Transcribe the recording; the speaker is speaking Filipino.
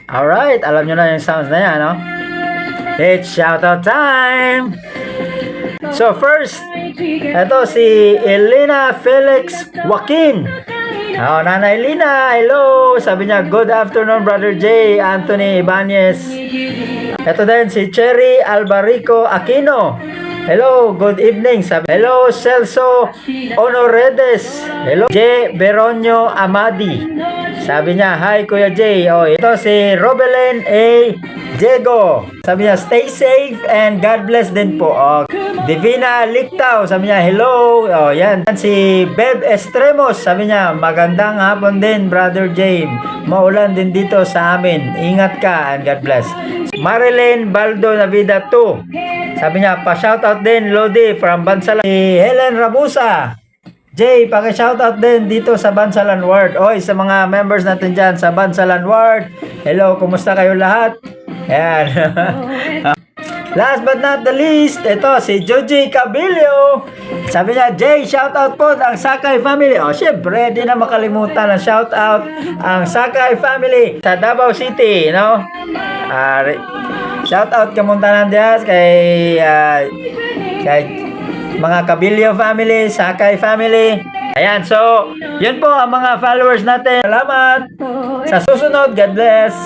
Alright, alam nyo na yung sounds na yan, no? It's shoutout time! So first, ito si Elena Felix Joaquin. Oh, Nanay Lina, hello! Sabi niya, good afternoon, Brother J. Anthony Ibanez. Ito din si Cherry Albarico Aquino. Hello, good evening. Sabi, hello, Celso Honoredes. Hello, J. Beronio Amadi. Sabi niya, hi Kuya J. Oh, ito si Robelen A. Diego. Sabi niya, stay safe and God bless din po. Oh, Divina Lictao. Sabi niya, hello. Oh, yan. Si Beb Estremos. Sabi niya, magandang hapon din, Brother James. Maulan din dito sa amin. Ingat ka and God bless. Marilyn Baldo Navida 2. Sabi niya, pa-shoutout din, Lodi, from Bansalan. Si Helen Rabusa. Jay, paki-shoutout din dito sa Bansalan Ward. Oy, sa mga members natin dyan sa Bansalan Ward. Hello, kumusta kayo lahat? Ayan. Last but not the least, ito si Joji Cabilio. Sabi niya, Jay, shoutout po ang Sakay family. O, syempre, di na makalimutan ang shoutout ang Sakay family sa Davao City, no? Shoutout kamuntanan diyan kay mga Cabilio family, Sakay family. Ayan, so, yun po ang mga followers natin. Salamat. Sa susunod, God bless.